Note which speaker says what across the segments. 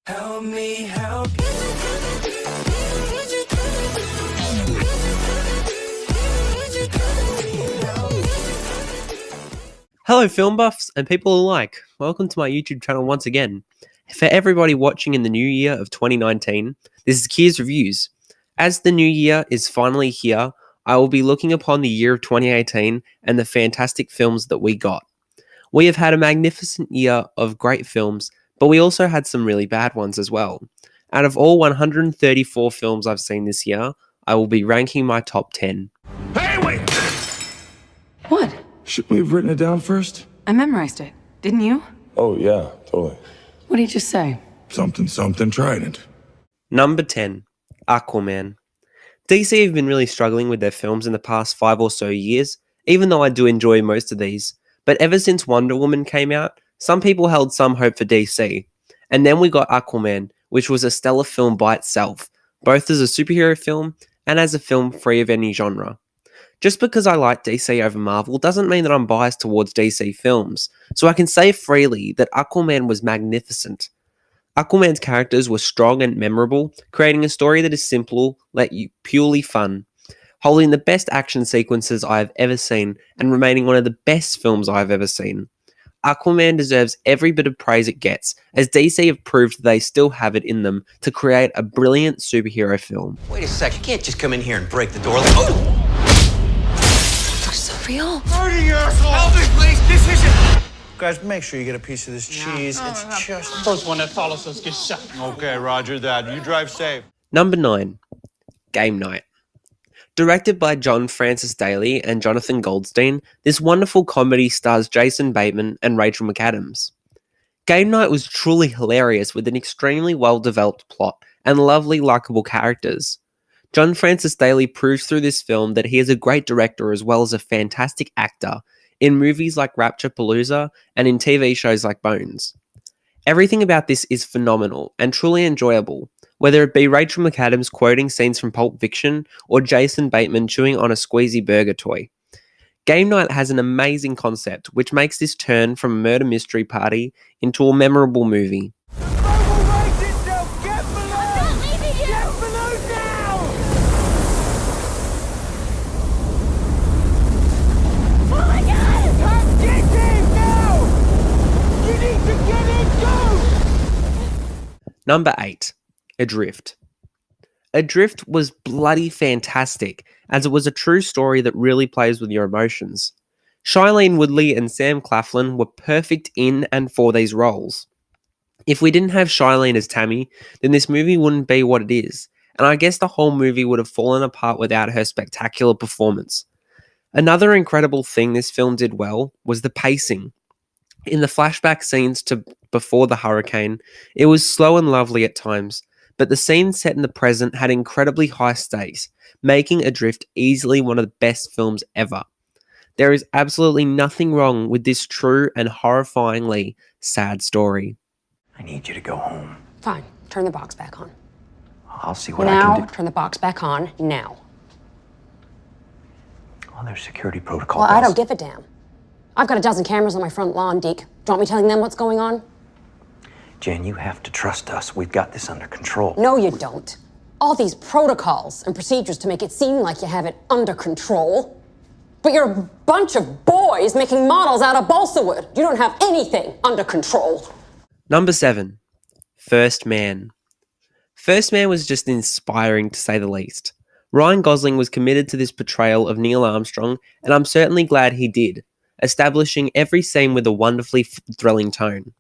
Speaker 1: Help me help you.
Speaker 2: Hello, film buffs and people alike. Welcome to my YouTube channel once again. For everybody watching in the new year of 2019, this is Kia's Reviews. As the new year is finally here, I will be looking upon the year of 2018 and the fantastic films that we got. We have had a magnificent year of great films, but we also had some really bad ones as well. Out of all 134 films I've seen this year, I will be ranking my top 10.
Speaker 3: Hey, wait!
Speaker 4: What?
Speaker 3: Shouldn't we have written it down first?
Speaker 4: I memorized it. Didn't you?
Speaker 3: Oh, yeah, totally.
Speaker 4: What did you just say?
Speaker 3: Something Trident.
Speaker 2: Number 10, Aquaman. DC have been really struggling with their films in the past 5 or so years, even though I do enjoy most of these. But ever since Wonder Woman came out, some people held some hope for DC. And then we got Aquaman, which was a stellar film by itself, both as a superhero film and as a film free of any genre. Just because I like DC over Marvel doesn't mean that I'm biased towards DC films, so I can say freely that Aquaman was magnificent. Aquaman's characters were strong and memorable, creating a story that is simple, yet purely fun, holding the best action sequences I have ever seen, and remaining one of the best films I have ever seen. Aquaman deserves every bit of praise it gets, as DC have proved they still have it in them to create a brilliant superhero film.
Speaker 5: Wait a sec, you can't just come in here and break the door. Oh!
Speaker 4: So real.
Speaker 5: Hurting you, asshole! Help me, please! This isn't... Guys, make sure you get a piece of this cheese. It's just...
Speaker 6: First one that follows us gets shot.
Speaker 5: Okay, roger that. You drive safe.
Speaker 2: Number 9. Game Night. Directed by John Francis Daley and Jonathan Goldstein, this wonderful comedy stars Jason Bateman and Rachel McAdams. Game Night was truly hilarious with an extremely well-developed plot and lovely, likable characters. John Francis Daley proves through this film that he is a great director as well as a fantastic actor in movies like Rapturepalooza and in TV shows like Bones. Everything about this is phenomenal and truly enjoyable, whether it be Rachel McAdams quoting scenes from Pulp Fiction or Jason Bateman chewing on a squeezy burger toy. Game Night has an amazing concept which makes this turn from a murder mystery party into a memorable movie. Number 8, Adrift. Adrift was bloody fantastic, as it was a true story that really plays with your emotions. Shailene Woodley and Sam Claflin were perfect in and for these roles. If we didn't have Shailene as Tammy, then this movie wouldn't be what it is, and I guess the whole movie would have fallen apart without her spectacular performance. Another incredible thing this film did well was the pacing. In the flashback scenes to before the hurricane, it was slow and lovely at times, but the scenes set in the present had incredibly high stakes, making Adrift easily one of the best films ever. There is absolutely nothing wrong with this true and horrifyingly sad story.
Speaker 5: I need you to go home.
Speaker 7: Fine. Turn the box back on.
Speaker 5: I'll see what I can do.
Speaker 7: Turn the box back on now.
Speaker 5: Oh, there's security protocol.
Speaker 7: Well, I don't give a damn. I've got a dozen cameras on my front lawn, Deke. Do you want me telling them what's going on?
Speaker 5: Jen, you have to trust us. We've got this under control.
Speaker 7: No, you don't. All these protocols and procedures to make it seem like you have it under control. But you're a bunch of boys making models out of balsa wood. You don't have anything under control.
Speaker 2: Number 7, First Man. First Man was just inspiring to say the least. Ryan Gosling was committed to this portrayal of Neil Armstrong, and I'm certainly glad he did, establishing every scene with a wonderfully thrilling tone.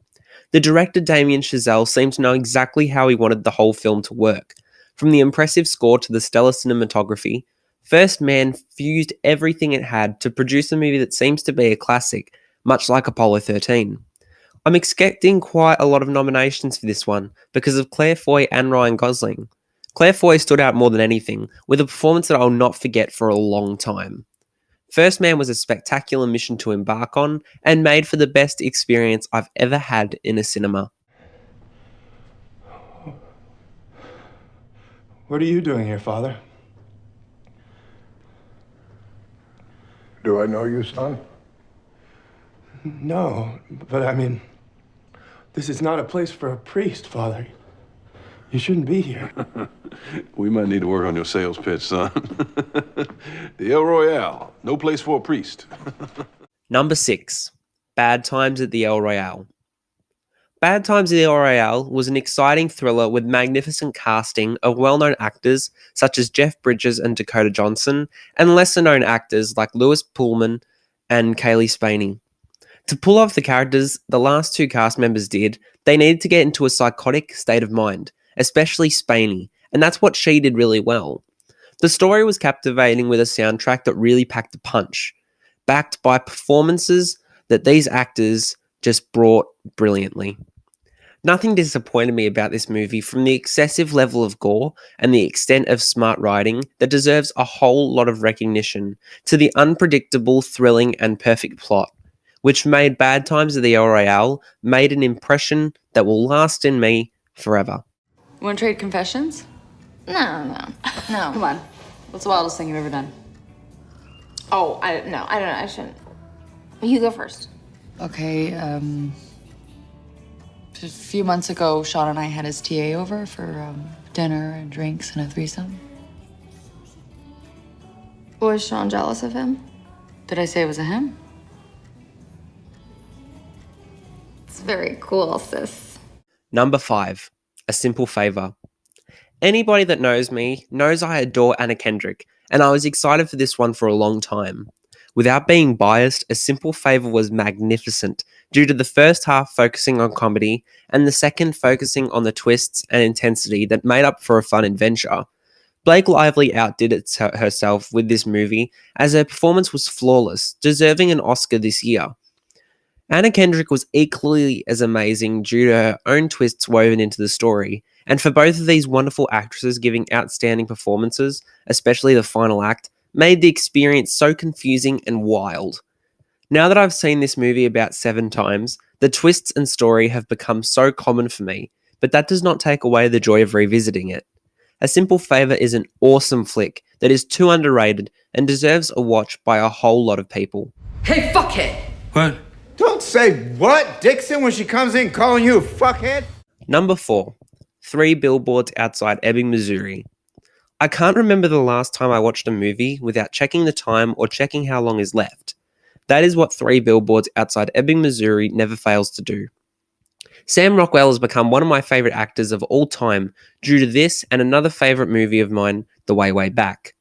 Speaker 2: The director Damien Chazelle seemed to know exactly how he wanted the whole film to work. From the impressive score to the stellar cinematography, First Man fused everything it had to produce a movie that seems to be a classic, much like Apollo 13. I'm expecting quite a lot of nominations for this one because of Claire Foy and Ryan Gosling. Claire Foy stood out more than anything, with a performance that I'll not forget for a long time. First Man was a spectacular mission to embark on and made for the best experience I've ever had in a cinema.
Speaker 8: What are you doing here, Father?
Speaker 9: Do I know you, son?
Speaker 8: No, but I mean, this is not a place for a priest, Father. You shouldn't be here.
Speaker 9: We might need to work on your sales pitch, son. The El Royale, no place for a priest.
Speaker 2: Number 6. Bad Times at the El Royale. Bad Times at the El Royale was an exciting thriller with magnificent casting of well-known actors such as Jeff Bridges and Dakota Johnson, and lesser-known actors like Lewis Pullman and Kaylee Spaney. To pull off the characters the last two cast members did, they needed to get into a psychotic state of mind, especially Spaney, and that's what she did really well. The story was captivating with a soundtrack that really packed a punch, backed by performances that these actors just brought brilliantly. Nothing disappointed me about this movie, from the excessive level of gore and the extent of smart writing that deserves a whole lot of recognition, to the unpredictable, thrilling, and perfect plot, which made Bad Times at the El Royale made an impression that will last in me forever.
Speaker 4: You want to trade confessions?
Speaker 10: No.
Speaker 4: Come on. What's the wildest thing you've ever done?
Speaker 10: Oh, I don't know. I shouldn't. You go first.
Speaker 4: Okay, a few months ago, Sean and I had his TA over for dinner and drinks and a threesome.
Speaker 10: Was Sean jealous of him?
Speaker 4: Did I say it was a him?
Speaker 10: It's very cool, sis.
Speaker 2: Number 5. A Simple Favor. Anybody that knows me knows I adore Anna Kendrick, and I was excited for this one for a long time. Without being biased, A Simple Favor was magnificent due to the first half focusing on comedy and the second focusing on the twists and intensity that made up for a fun adventure. Blake Lively outdid herself with this movie, as her performance was flawless, deserving an Oscar this year. Anna Kendrick was equally as amazing due to her own twists woven into the story, and for both of these wonderful actresses giving outstanding performances, especially the final act, made the experience so confusing and wild. Now that I've seen this movie about 7 times, the twists and story have become so common for me, but that does not take away the joy of revisiting it. A Simple Favor is an awesome flick that is too underrated and deserves a watch by a whole lot of people.
Speaker 4: Hey, fuckhead!
Speaker 5: What? Don't say what, Dixon, when she comes in calling you a fuckhead.
Speaker 2: Number 4. 3 Billboards Outside Ebbing, Missouri. I can't remember the last time I watched a movie without checking the time or checking how long is left. That is what 3 Billboards Outside Ebbing, Missouri never fails to do. Sam Rockwell has become one of my favourite actors of all time due to this and another favourite movie of mine, The Way, Way Back.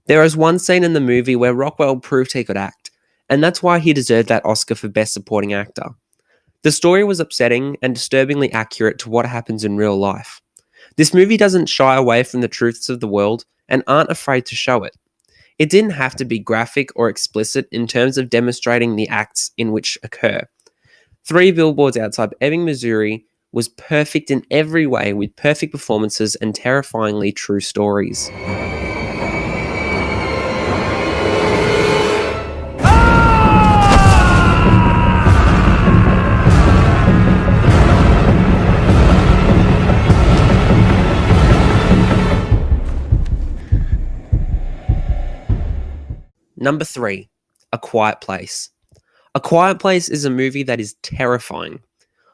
Speaker 2: There is one scene in the movie where Rockwell proved he could act, and that's why he deserved that Oscar for Best Supporting Actor. The story was upsetting and disturbingly accurate to what happens in real life. This movie doesn't shy away from the truths of the world and aren't afraid to show it. It didn't have to be graphic or explicit in terms of demonstrating the acts in which occur. 3 Billboards Outside Ebbing, Missouri was perfect in every way, with perfect performances and terrifyingly true stories. Number 3, A Quiet Place. A Quiet Place is a movie that is terrifying.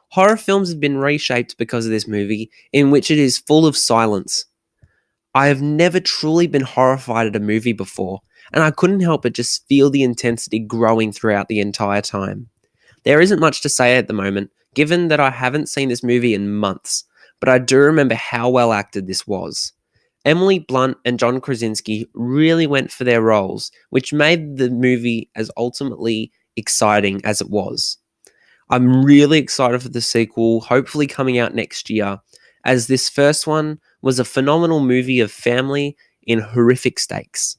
Speaker 2: Horror films have been reshaped because of this movie, in which it is full of silence. I have never truly been horrified at a movie before, and I couldn't help but just feel the intensity growing throughout the entire time. There isn't much to say at the moment, given that I haven't seen this movie in months, but I do remember how well acted this was. Emily Blunt and John Krasinski really went for their roles, which made the movie as ultimately exciting as it was. I'm really excited for the sequel, hopefully coming out next year, as this first one was a phenomenal movie of family in horrific stakes.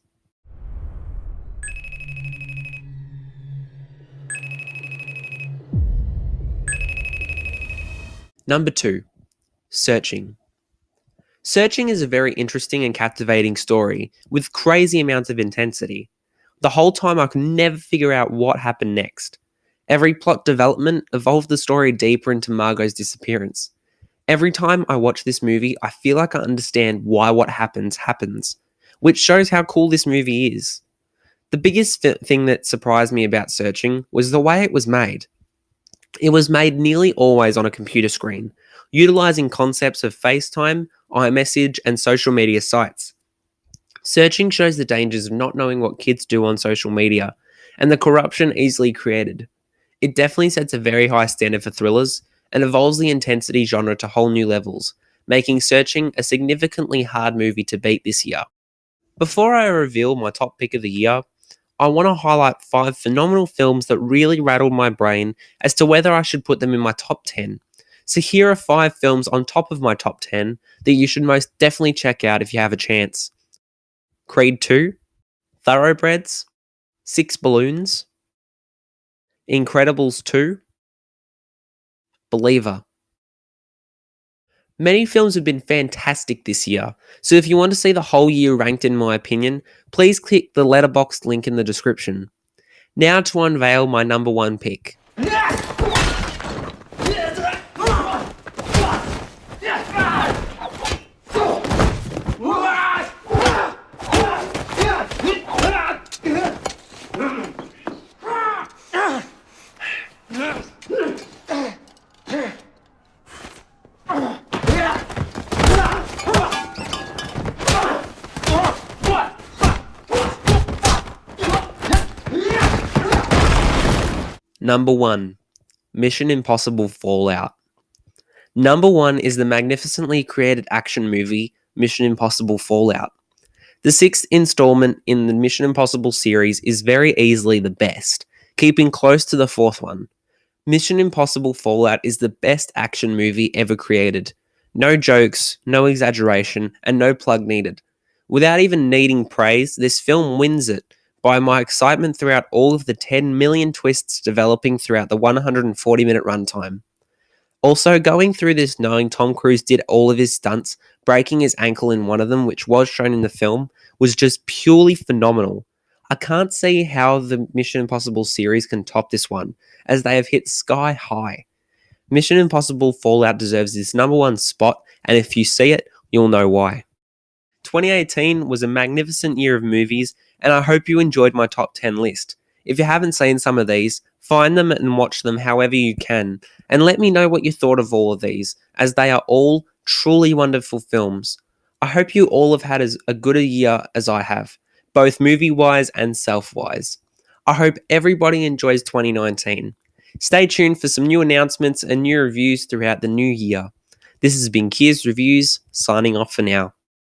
Speaker 2: Number 2, Searching. Searching is a very interesting and captivating story with crazy amounts of intensity. The whole time I could never figure out what happened next. Every plot development evolved the story deeper into Margot's disappearance. Every time I watch this movie, I feel like I understand why what happens, which shows how cool this movie is. The biggest thing that surprised me about Searching was the way it was made. It was made nearly always on a computer screen, utilizing concepts of FaceTime, iMessage, and social media sites. Searching shows the dangers of not knowing what kids do on social media and the corruption easily created. It definitely sets a very high standard for thrillers and evolves the intensity genre to whole new levels, making Searching a significantly hard movie to beat this year. Before I reveal my top pick of the year, I want to highlight 5 phenomenal films that really rattled my brain as to whether I should put them in my top 10. So here are 5 films on top of my top 10 that you should most definitely check out if you have a chance. Creed 2, Thoroughbreds, 6 Balloons, Incredibles 2, Believer. Many films have been fantastic this year, so if you want to see the whole year ranked in my opinion, please click the Letterboxd link in the description. Now to unveil my number 1 pick. Number 1. Mission Impossible Fallout. Number 1 is the magnificently created action movie Mission Impossible Fallout. The 6th installment in the Mission Impossible series is very easily the best, keeping close to the 4th one. Mission Impossible Fallout is the best action movie ever created. No jokes, no exaggeration, and no plug needed. Without even needing praise, this film wins it by my excitement throughout all of the 10 million twists developing throughout the 140-minute runtime. Also, going through this knowing Tom Cruise did all of his stunts, breaking his ankle in one of them, which was shown in the film, was just purely phenomenal. I can't see how the Mission Impossible series can top this one, as they have hit sky high. Mission Impossible Fallout deserves this number 1 spot, and if you see it, you'll know why. 2018 was a magnificent year of movies, and I hope you enjoyed my top 10 list. If you haven't seen some of these, find them and watch them however you can, and let me know what you thought of all of these, as they are all truly wonderful films. I hope you all have had as a good a year as I have, both movie-wise and self-wise. I hope everybody enjoys 2019. Stay tuned for some new announcements and new reviews throughout the new year. This has been Kiers Reviews, signing off for now.